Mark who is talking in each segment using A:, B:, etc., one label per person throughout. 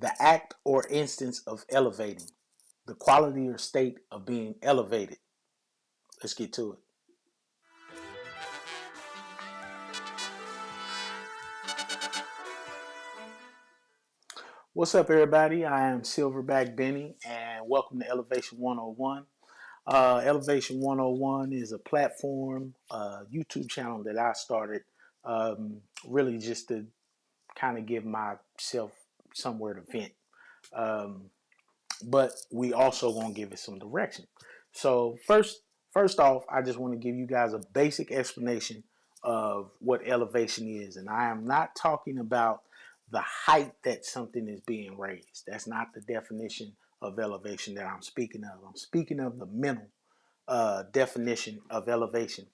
A: The act or instance of elevating, the quality or state of being elevated. Let's get to it. What's up, everybody? I am Silverback Benny, and welcome to Elevation 101. Elevation 101 is a platform, YouTube channel that I started really just to kind of give myself somewhere to vent. Um, but we also gonna give it some direction. So first off, I just want to give you guys a basic explanation of what elevation is, and I am not talking about the height that something is being raised. That's not the definition of elevation that I'm speaking of. I'm speaking of the mental definition of elevation,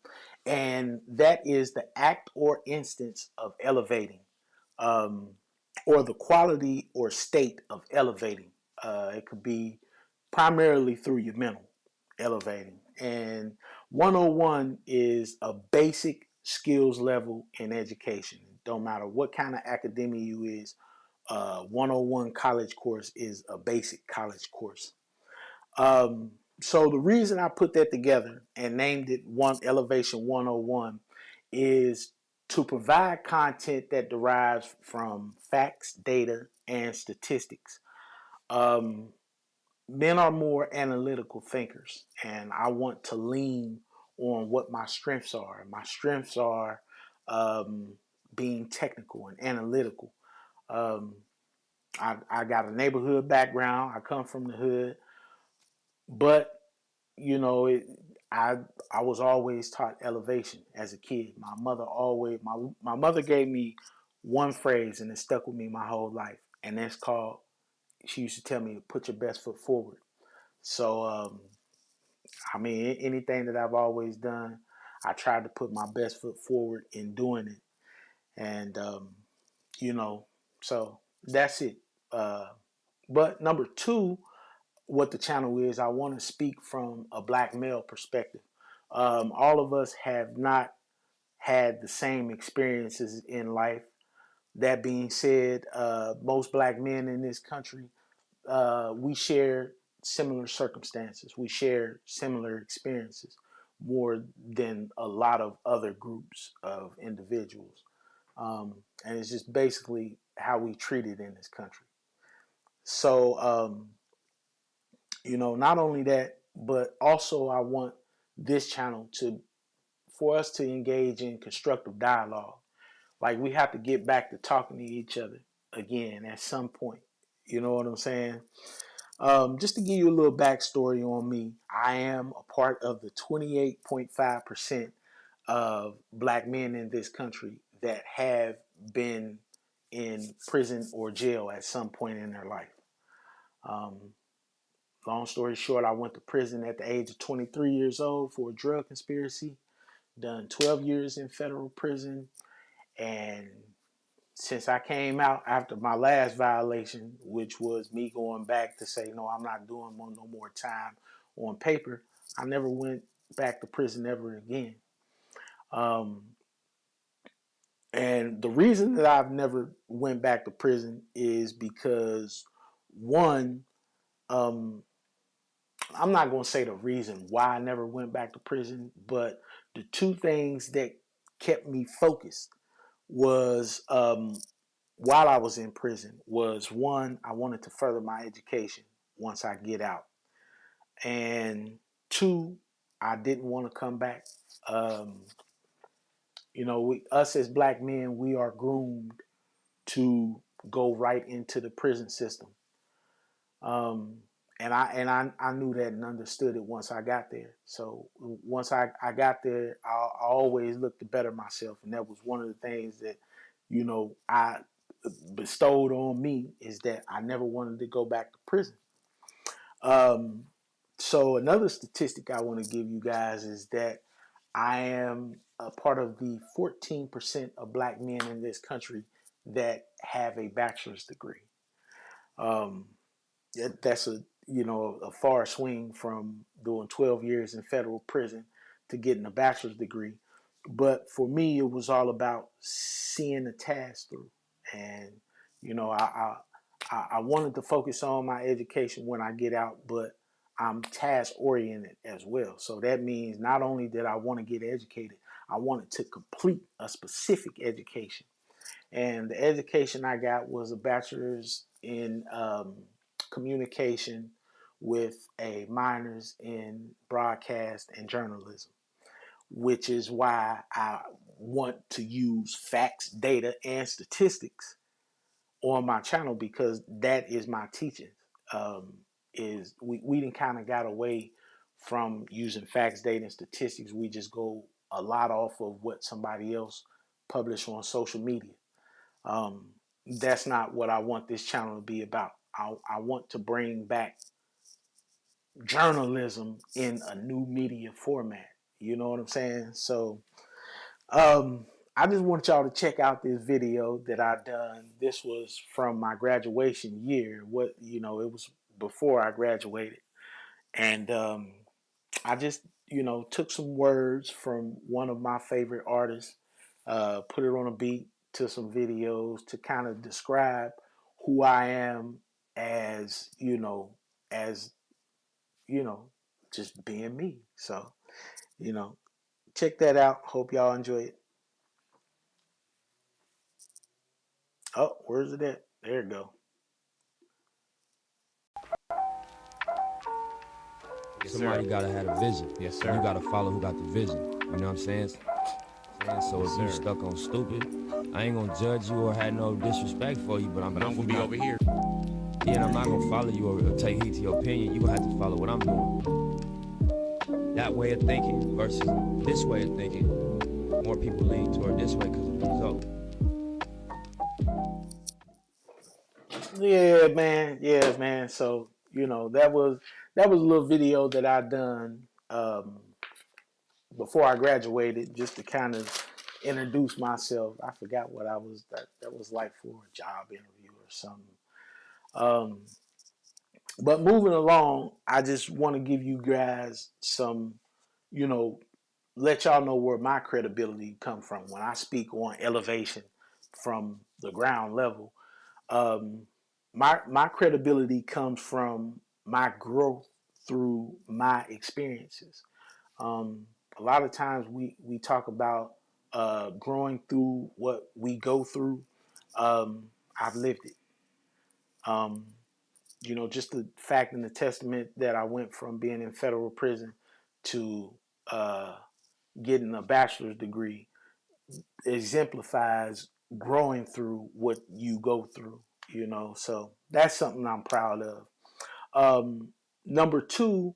A: and that is the act or instance of elevating, um, or the quality or state of elevating. It could be primarily through your mental elevating. And 101 is a basic skills level in education. Don't matter what kind of academia you is, 101 college course is a basic college course. Um, so the reason I put that together and named it One Elevation 101 is to provide content that derives from facts, data, and statistics. Um, Men are more analytical thinkers, and I want to lean on what my strengths are. My strengths are um, being technical and analytical. Um, I got a neighborhood background. I come from the hood, but you know, I I was always taught elevation as a kid. My mother gave me one phrase, and it stuck with me my whole life, and that's called. She used to tell me to put your best foot forward. So I mean, anything that I've always done, I tried to put my best foot forward in doing it, and you know, so that's it. Uh, but number two, what the channel is, I want to speak from a black male perspective. All of us have not had the same experiences in life. That being said, most black men in this country, we share similar circumstances. We share similar experiences more than a lot of other groups of individuals. And it's just basically how we treat it in this country. So, not only that, but also I want this channel for us to engage in constructive dialogue. Like we have to get back to talking to each other again at some point. You know what I'm saying? Just to give you a little backstory on me, I am a part of the 28.5% of black men in this country that have been in prison or jail at some point in their life. Um, Long story short, I went to prison at the age of 23 years old for a drug conspiracy, done 12 years in federal prison, and since I came out after my last violation, which was me going back to say, no, I'm not doing no more time on paper, I never went back to prison ever again. Um, and the reason that I've never went back to prison is because one, um, I'm not going to say the reason why I never went back to prison, but the two things that kept me focused was while I was in prison was one, I wanted to further my education once I get out, and two, I didn't want to come back. Um, us as black men, we are groomed to go right into the prison system, um, and I knew that and understood it once I got there. So once I got there, I always looked to better myself, and that was one of the things that I bestowed on me is that I never wanted to go back to prison. Um, so another statistic I want to give you guys is that I am a part of the 14% of black men in this country that have a bachelor's degree. Um, that's a far swing from doing 12 years in federal prison to getting a bachelor's degree. But for me, it was all about seeing the task through, and you know, I wanted to focus on my education when I get out, but I'm task oriented as well. So that means not only did I want to get educated, I wanted to complete a specific education. And the education I got was a bachelor's in communication with a minor's in broadcast and journalism, which is why I want to use facts, data, and statistics on my channel, because that is my teaching. Is we didn't kind of got away from using facts, data, and statistics. We just go a lot off of what somebody else published on social media. Um, that's not what I want this channel to be about. I want to bring back journalism in a new media format. You know what I'm saying? So um, I just want y'all to check out this video that I done. This was from my graduation year. It was before I graduated, and I just took some words from one of my favorite artists, put it on a beat to some videos to kind of describe who I am as as you know, just being me. So you know, check that out. Hope y'all enjoy it. Oh, where's it at? There it go.
B: Yes, somebody gotta have a vision.
C: Yes, sir.
B: You gotta follow who got the vision. You know what I'm saying? So
C: yes,
B: if you stuck on stupid, I ain't gonna judge you or have no disrespect for you, but I'm
C: gonna be over here.
B: Yeah, and I'm not gonna follow you or take heed to your opinion. You gonna have to follow what I'm doing. That way of thinking versus this way of thinking. More people lean toward this way because of the result.
A: Yeah, man. So that was a little video that I done before I graduated, just to kind of introduce myself. I forgot what that was like for a job interview or something. Um, but moving along, I just want to give you guys some, you know, let y'all know where my credibility come from when I speak on elevation from the ground level. Um, my credibility comes from my growth through my experiences. A lot of times we talk about growing through what we go through. I've lived it. Um, just the fact and the testament that I went from being in federal prison to uh, getting a bachelor's degree exemplifies growing through what you go through. So that's something I'm proud of. Um, Number two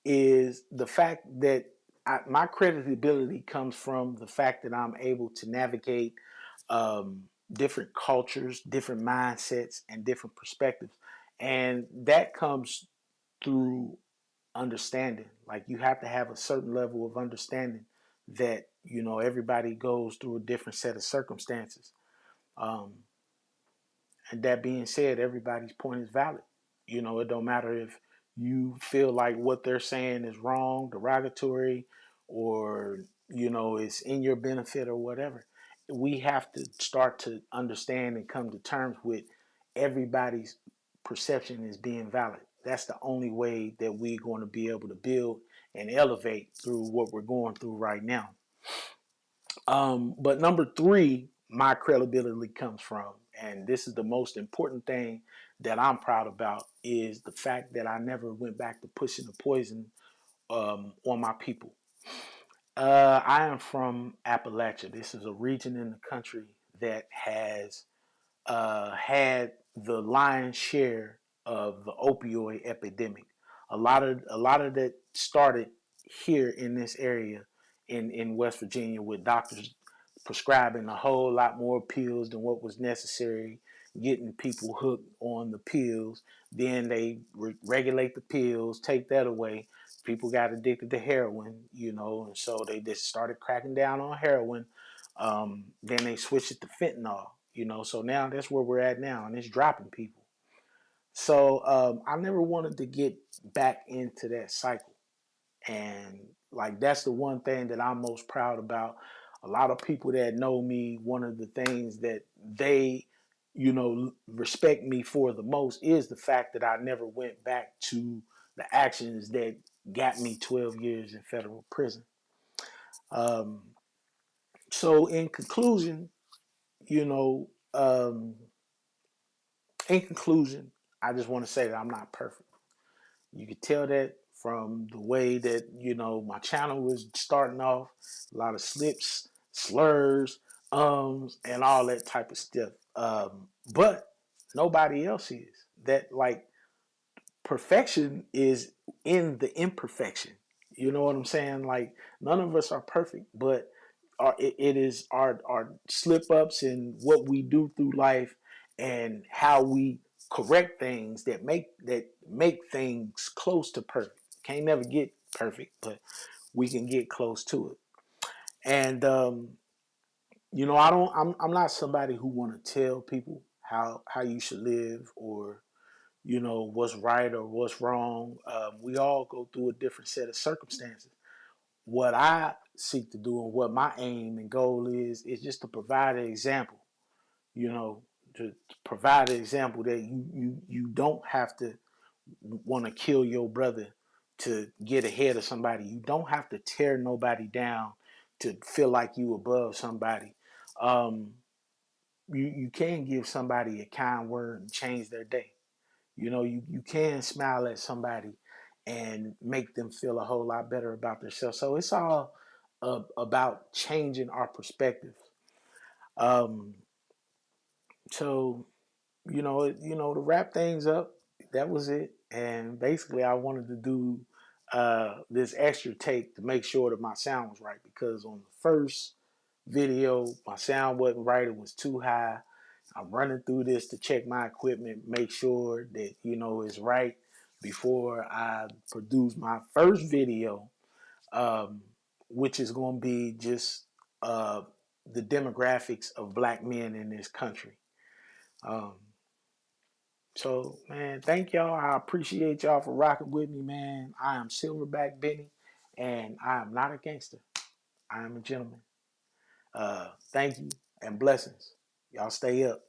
A: is the fact that my credibility comes from the fact that I'm able to navigate different cultures, different mindsets, and different perspectives. And that comes through understanding. Like, you have to have a certain level of understanding that, everybody goes through a different set of circumstances. Um, and that being said, everybody's point is valid. It don't matter if you feel like what they're saying is wrong, derogatory, or it's in your benefit or whatever. We have to start to understand and come to terms with everybody's perception as being valid. That's the only way that we're going to be able to build and elevate through what we're going through right now. But number three, my credibility comes from, and this is the most important thing that I'm proud about, is the fact that I never went back to pushing the poison on my people. I am from Appalachia. This is a region in the country that has had the lion's share of the opioid epidemic. A lot of that started here in this area in West Virginia, with doctors prescribing a whole lot more pills than what was necessary, getting people hooked on the pills. Then they regulate the pills, take that away. People got addicted to heroin, and so they just started cracking down on heroin. Then they switched it to fentanyl, so now that's where we're at now, and it's dropping people. So I never wanted to get back into that cycle. And like, that's the one thing that I'm most proud about. A lot of people that know me, one of the things that they respect me for the most is the fact that I never went back to the actions that got me 12 years in federal prison. Um, so, in conclusion, you know, um, I just want to say that I'm not perfect. You could tell that from the way that my channel was starting off, a lot of slips, slurs, and all that type of stuff. But nobody else is that. Like, perfection is in the imperfection. You know what I'm saying? Like, none of us are perfect, but it is our slip ups and what we do through life and how we correct things that make things close to perfect. Can't never get perfect, but we can get close to it. And I don't. I'm not somebody who want to tell people how you should live, or what's right or what's wrong. We all go through a different set of circumstances. What I seek to do and what my aim and goal is just to provide an example. You know, to provide an example that you don't have to want to kill your brother to get ahead of somebody. You don't have to tear nobody down to feel like you above somebody. Um, you can give somebody a kind word and change their day. You can smile at somebody and make them feel a whole lot better about themselves. So it's all about changing our perspective. Um, so to wrap things up, that was it. And basically, I wanted to do this extra take to make sure that my sound was right, because on the first video, my sound wasn't right. It was too high. I'm running through this to check my equipment, make sure that it's right before I produce my first video, um, which is going to be just uh, the demographics of black men in this country. Um, so, man, thank y'all. I appreciate y'all for rocking with me, man. I am Silverback Benny, and I am not a gangster. I am a gentleman. Thank you and blessings. Y'all stay up.